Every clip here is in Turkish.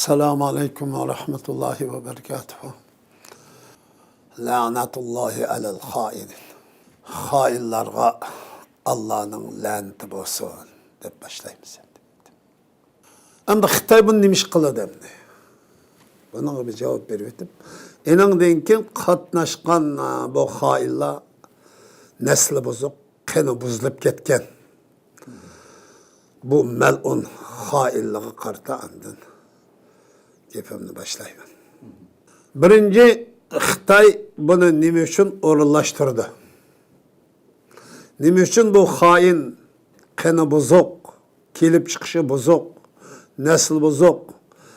Assalamu alaikum ve rahmetullahi ve berekatuhu. La'natullahi alel hainin. Hainlarga Allah'ın laneti olsun deb başlaymiz endi. Endi Xitoy buni nima ish qiladi endi? Bunga bir javob berib o'tib, eningdan keyin qatnashgan bu hainlar nesli buzuq, qani buzilib ketgan. Bu melun hainliğe qarta andın gepimni başlayman. Birinci Xitoy buni nima uchun o'rinlashtirdi? Nima uchun bu hain, qani buzuq, kelib chiqishi buzuq, nasl buzuq,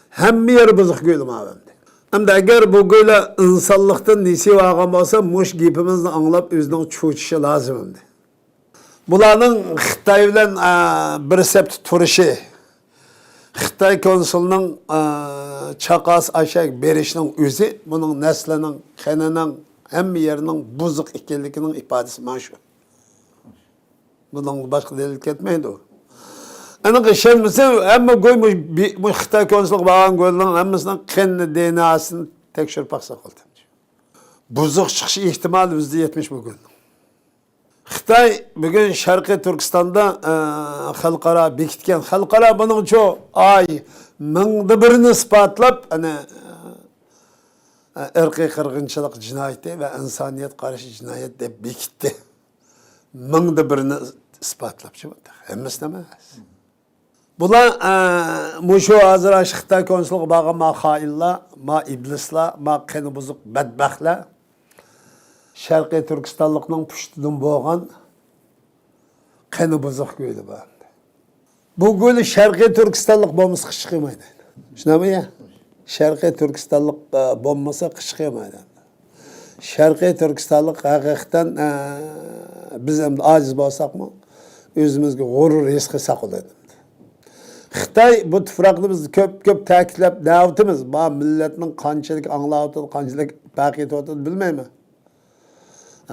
hamma yeri buzuq go'yilmadi. Endi agar bu go'yla insonlikdan nasiba olgan bo'lsa, mush gapimizni anglab o'zining cho'chishi lozim endi. Bularning Xitoy bilan bir sept turishi, Xitoy konsulining chaqas aşak berishning o'zi buning naslining, qanining, hamma yerining buzuq ekanligining ifodasi mana shu. Bundan başqa delil ketmaydi. Ana qışılmasa hamma qo'ymuş bu Xitoy konsulluğu bağlan qo'yilgan hammasining qanni DNA'sini tekshirib baqsa qoldi. Buzuq chiqishi ehtimoli %70 bugun. Xitoy bugun Sharqiy Turkistonda xalqaro bekitgan, xalqaro buning uchun ay mingda birini isbotlab ana irqiy qirg'inchilik jinoyati va insoniyat qarshi jinoyat deb bekitdi. Mingda birini isbotlabchi bo'ldi. Hammasi emas. Bular mushu hozir Xitoy konsulluğu bo'lgan ma xoinlar, ma iblislar, ma qani buzuq badbaxtlar Sharqiy Turkistonlikning pushtidan bo'lgan qani buzuq go'yli bor. Bu go'yli Sharqiy Turkistonlik bo'lmasa qish qilmaydi. Shunami ya? Sharqiy Turkistonlik bo'lmasa qish qilmaydi. Sharqiy Turkistonlik haqiqatan biz ham ojiz bo'lsakmi, o'zimizga g'urur his qilsak bo'ladi. Xitoy bu tuproqni biz ko'p ta'kidlab navtimiz. Bu millatning qanchalik anglayotdi, qanchalik baqiyotdi bilmayman.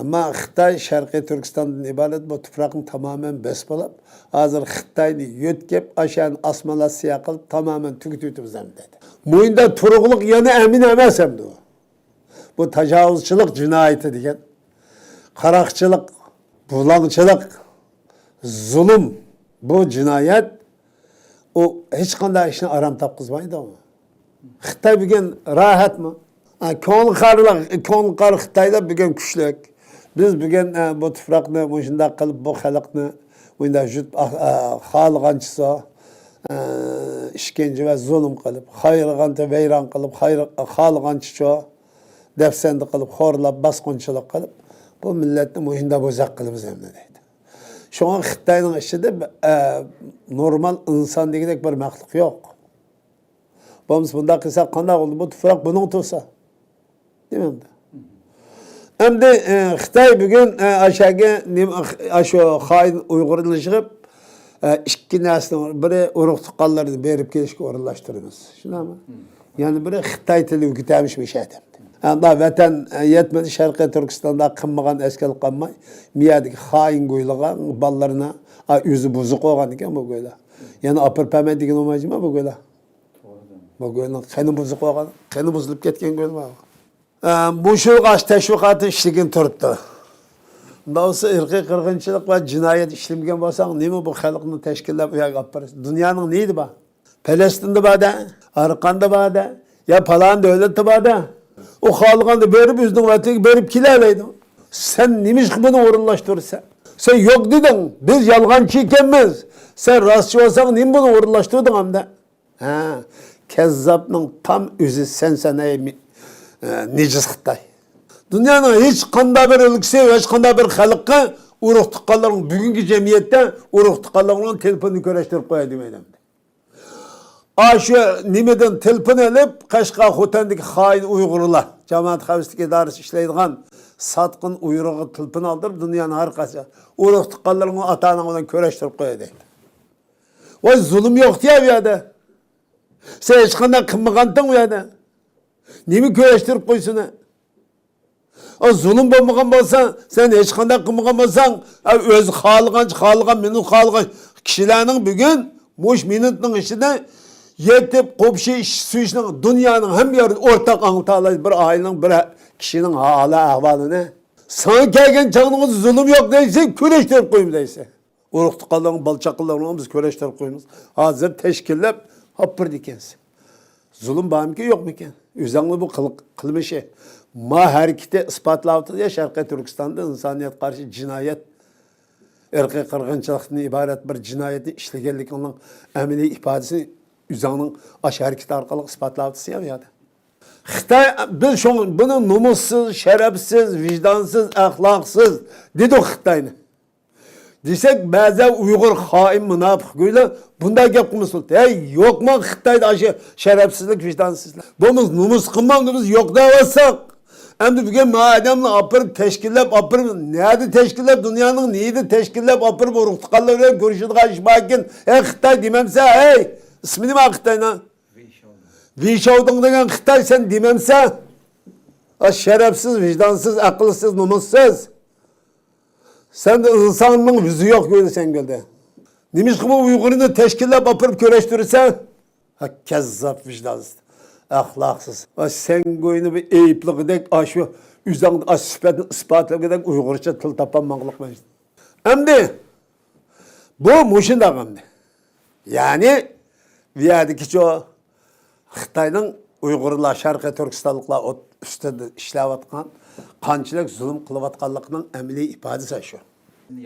Ama Xitoy Sharqiy Turkistondan iborat bu tuproqni tamoman besbolab, hozir Xitoyni yo'tkab, ashani osmonlasiya qilib tamoman tugitib ham dedi. Mo'yinda turug'liq yana amin emas hamdi u. Bu tajovuzchilik jinoyati degan, qaroqchilik, bulangchilik, zulm bu jinoyat o hech qanday ishni aram topqizmaydi u. Xitoy bugun rohatmi? Ko'ngil qari Xitoyda bugun kuchlik. Biz bugun bu tuproqni shunday qilib bu xalqni bunda xohlagancha ishkenci ve zulm qilib, xayrig'ancha vayron qilib, xohlagancha dafsanda qilib, xo'rlab, bosqinchilik qilib, bu millatni shunday bo'zaq qilib ham deydi. Şuna Xitoyning ichida normal inson degandek bir maxluq yo'q. Biz bunday qilsak qanday bo'ldi? Bu tuproq buning to'sa. Deymanda. Endi Xitoy bugun aşu xoin Uyg'urlarni chiqib, ikki narsani biri urug' tuqqanlarni berib kelishga o'rinlashtiramiz. Shunami? Ya'ni biri Xitoy tili o'rgatamish bir şey demdi. Anda vatan yetmedi Sharqiy Turkistonda qilmagan askal qolmay, miyadagi xoin qo'yilgan bolalarına o'zi buzuq olgan ekan bu qo'ylar. Ya'ni apir pamen degan olmaymi bu qo'ylar? Bu qo'ylar qani buzuq olgan, qani buzilib ketgan qo'ylar. Bu şu qaç təşviqatı işligin turibdi. Doğrusu irqiy qirg'inchilik va jinoyat ishlangan bo'lsang, nima bu xalqni tashkillab u yoqqa olib borasiz? Dunyoning neydi bu? Falastinda borda, Arqonda borda, ya falan davlatda borda. O xohlaganda berib o'zining vataniga berib kelalaydi. Sen nima ish buni o'rinlashtirsan? Sen yo'q deding, biz yolg'onchi ekanmiz. Sen rostchi bo'lsang, nima buni o'rinlashtirding hamda? Ha, kazzobning tam o'zi sensan ey Neciz Xitoy. Dünyanın hiç qanday bir ülkesi, hiç qanday bir xalqqa urug' tuqqanlarning bugungi jamiyatda urug' tuqqanlarning telefonini ko'rashtirib qo'yadi demaydi. Shu nimadan telefon olib, Qashqa Xotandagi xoin Uyg'urlar, jamoat xavfsizlik idorasi ishlaydigan sotqin Uyg'urga telefon oldirib, dunyoning har qaysi urug' tuqqanlarning ota-ona bilan ko'rashtirib qo'yadi. Voy zulm yo'q diye bu yerda. Sen hech qanday qilmaganding bu yerda. Nemi köreştirip koysun ha? O zulüm olmagan bolsan, sen hiç qanday qilmagan bolsan, o'zi xohlagan, mening xohlagan kishilarning bugun mush minutning ichida yetip kopşu iş suyuşun dünyanın hem yeri ortak anlatalayız bir ailenin bir kişinin hali ahvalını. Sana gelgen çağınımız zulüm yok deyse köleştirip koyayım deyse. Uruktu kalan balçaklarını biz köleştirip koyayım. Hazır teşkillep hapır dikensin. Zulüm bağım ki yok mu ki? Üzerinde bu kılmışı. Ma hareketi ispatlavdı ya Şarkı Türkistan'da insaniyet karşı cinayet, erkek kırgınçılıktan ibaret bir cinayeti işlegenlik onun emeli ifadesini üzerinin aşı hareketi arkalık ispatlavdı ya da. Xitay biz şu bunu numussuz, şerefsiz, vicdansız, ahlaksız dedi Xitay'ını. Desek bazı Uygur hain münafık güyle bunda gap kımısıldı. Hey yok mu Xitay'da aşı şerefsizlik, vicdansızlık. Bunumuz numus kılmağımız yok da olsak. Hem de bugün mademle apır teşkillep apır neydi teşkillep dünyanın neydi teşkillep apır bu ruhtukallarıyla görüşüldük aşmakin. Hey Xitay dememse hey ismini mi Xitay'na? Vişavdın degen Xitay sen dememse şerefsiz, vicdansız, akılsız, numussuz. Sen de insanın yüzü yok gördü sen gölde. Demiş ki bu Uygur'unu teşkille apırıp köreştirirsen kezzap vicdansız, ahlaksız. Sen goyunu bir eyipli gidek aşı üzerinde aşı süpetin ispatlı gidek Uygurca tıl tapanmaklık var. Hem de bu muşunda hem de. Yani viyadaki çoğu Xitay'nın Uygurlar, Şarkı Türkistanlıklar üstünde işlevatkan, kançılık, zulüm kılıvatkanlıkının emeli ifadesi şu.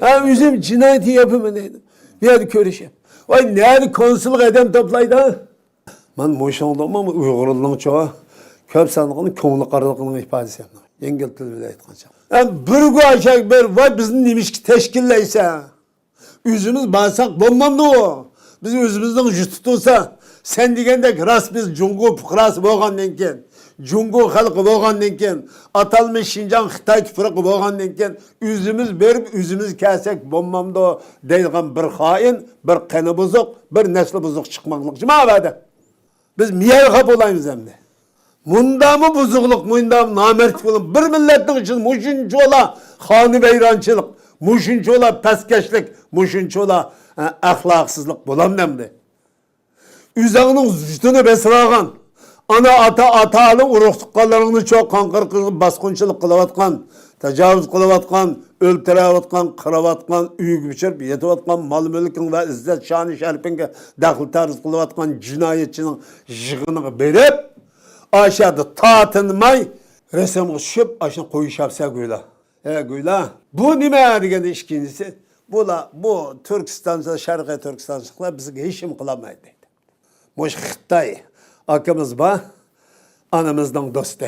Ha bizim cinayeti yapımı neydi? Bir adı körüşü. Vay nerede konsuluk edem toplaydı? Ben moşanlığım ama Uygurluğun çoğu köp sandıkının koğunluk aralığının ifadesi yaptım. Yengil tül bile etkanca. Yani bir gün aşağı bir vay bizim demiş ki teşkilleyse. Üzümüz bağırsak bulmam da o. Biz özümüzden yüz tutulsa. Sen degende rast biz Cungu fıkrası bolgandan keyin, Cungu halkı bolgandan keyin, atalmış Şinjan Xitay tüfraqı bolgandan keyin üzümüz berip üzümüz kelsek bommamda deyilgan bir hain, bir qani buzuq, bir nesli buzuq çıkmaklık. Cimavada. Biz miyayga bolaymiz emdi. Munda mı buzuqluq, munda mı namertlik olun. Bir milletin için muşuncu ola xani beyrançılık, muşuncu ola peskeşlik, muşuncu ola ahlaksızlık bolam emdi. Üzerinin üstünü besiragan, ana atalı uruktuklarını çok kankır kırgın baskınçılık kılavatkan, tecavüz kılavatkan, öldürevatkan, kıravatkan, üyük biçirip yetivatkan, mal mülkün ve izzet şanı şerpinge dahil tarz kılavatkan cinayetçinin jığını berip, aşağıda tatınmay, resim düşüp aşağı koyuş yapsa güyle. Güyle. Bu nime degende ikincisi? Bu Türkistan'da, Şarkı Türkistan'da bizi geçim kılamaydı. Muş Xitay akımız ba, anamızdan dostu.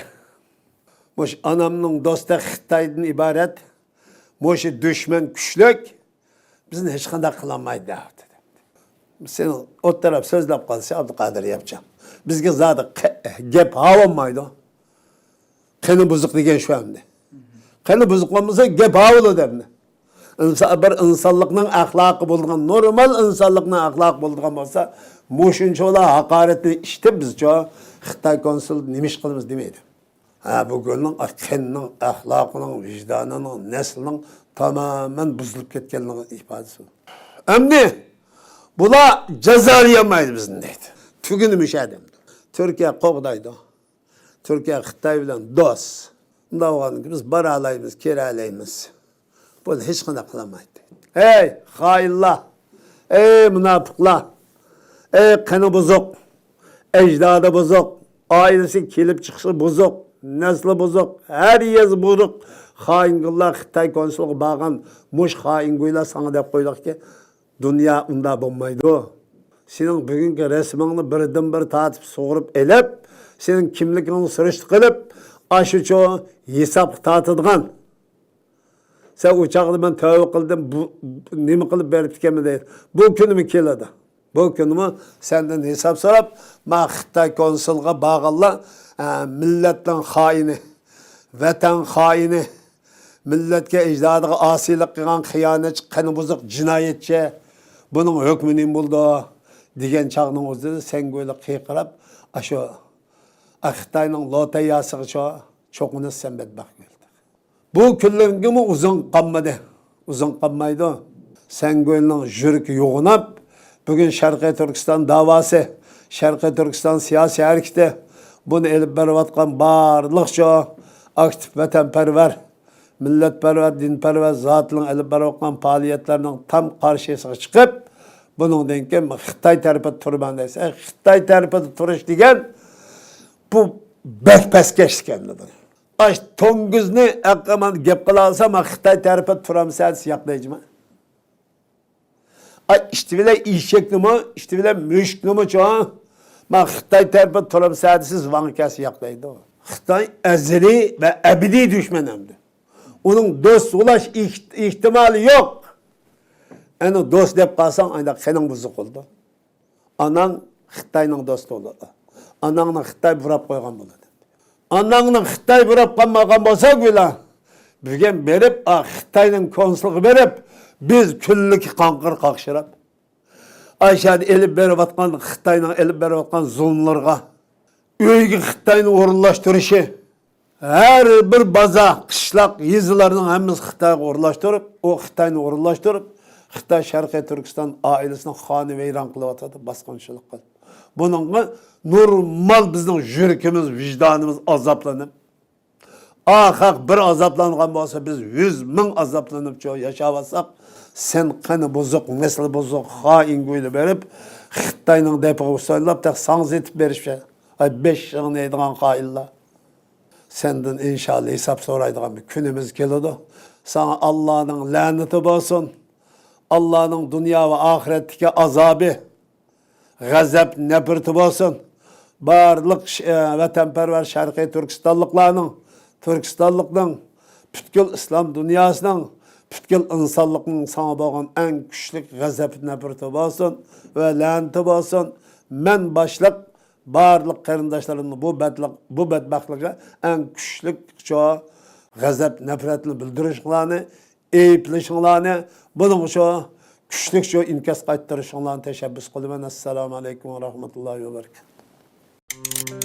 Muş anamның dostu Xitay'dan ibaret, muş düşman güçlük, bizni hiç kanda kılamaydı. Sen o taraf sözlep kalsa Abdülkadir yapacağım. Bizge zaten gep havanmaydı. Keni buzuk degen şu anda. Keni buzuk olmasa gep havalı demdi. Bir insanlıkның ahlakı bulduğun, normal insanlıkның ahlakı bulduğun olsa, muşunçola hakaretini işte biz çoğu Xitay konsul nemiş kılımız demeydi. Bugünün kendinin, ahlakının, vicdanının, neslinin tamamen buzulup ketkenliğinin ifadesi. Emni, bula ceza yamaydı bizim deydi. Tügünümüş adam. Türkiye qoğdaydı. Türkiye Xitay bilen dost. Bunda oğlanın ki biz baralayımız, kiralayımız. Bunu hiç kına kılamaydı. Ey hayırlar, ey münafıklar, ey kanı bozuk, ecdadı bozuk, ailesi kelip çıkışı bozuk, nesli bozuk, her yeri bozuk. Hain kıllar Xitay konsuluğu bağın, muş hain kıyla sana dep koyduk ki, dünya unda bulmaydı o. Senin bugünkü resmini birden bir tatip soğurup elep, senin kimlikini sürüştü kılıp, aşı çoğu hesap tatıdığın. Sen uçakta ben tövbe kıldım, nemi kılıp berip dikemi değil. Bu günümü keledi. Bu günümü senden hesap sorup, ma Xitay konsulga bağılla, milletten haini, vatan haini, milletke ecdadığı asilik kılan hıyanetçi, kanı bozuk cinayetçi, bunun hükmünün buldu, digen çağının uzun, sen böyle kıyıkırıp, aşu, Xitay'nın lotayası çoğunu sen bedbak geldi. Bu küllerin gibi uzun kalmadı. Uzun kalmaydı. Sen gönlün jürük yoğunap, bugün Şarkı Türkistan davası, Şarkı Türkistan siyasi hareketi bunu elip beriyotgan barliq şu aktif vatanperver, milletperver, dinperver zatının elip beriyotgan faaliyetlerinin tam karşısına çıkıp bunundan keyin Xitoy tarafı turman desa, Xitoy tarafı turish degan bu bekpeskeş ekan. Ay to'ngizni aqaman gap qila olsam, Xitoy tarafı turamsan siyaqlayman. Ay işte bile işeknimi, işte bile müşknimi çoğun. Ma Xitoy tarafı turamsan siz vankası yaqlaydi o. Xitoy azali ve ebedi düşmanımdı. Onun dost ulaş ihtimali yok. Yani dost dep qalsan, ayda qening buzuq oldu. Anan Xitoyning dostu oldu. Anangni Xitoy burab qo'ygan bo'ladi. Anangni Xitoy burab qolmagan bo'lsa bile, bizga berib, Xitoyning konsulluğu berib, biz kunlik qanqir qaqshirab, Ayşad elib beriyotgan Xitoyning elib beriyotgan zulmlarga, uyga Xitoyni o'rinlashtirishi, her bir baza, qishloq, yezlarning hammasi Xitoyga o'rinlashtirib, o Xitoyni o'rinlashtirib, Xitoy Sharqiy Turkiston oilasini xoni vayron qilyotadi, bosqinchilik qilib. Bununla normal bizning yuragimiz, vicdanımız azaplanıp, ahak bir azaplangan olsa biz 100 ming azaplanıp yaşavasak, sen qani bozuk, nesli bozuk, hain güyle berip, Xitoyning depoga so'ylab, sanz etib berishdi. Ay 5 yıl neydigan hainlar. Senden inşallah hesap soraydigan bir günümüz keladi. Sana Allah'ın laneti olsun. Allah'ın dünya ve ahiretteki azabı, gazap nefreti olsun. Barlık vatanperver Şarkı Türkistanlıkların, bütkül İslam dünyasının, bütkül insanlıkның sana bağın en güçlük gazap nefreti olsun ve laneti olsun. Men başlık barlık qarindoshlarımni bu bedbaxtlikqa en güçlük çoğu gazap nefretini bildirishinglarni, eyplashinglarni, bunun şu güçlük şu inkas qaytarishinglarni tashabbus qilaman. Assalomu alaykum ve rahmetullahi ve berekatuhu.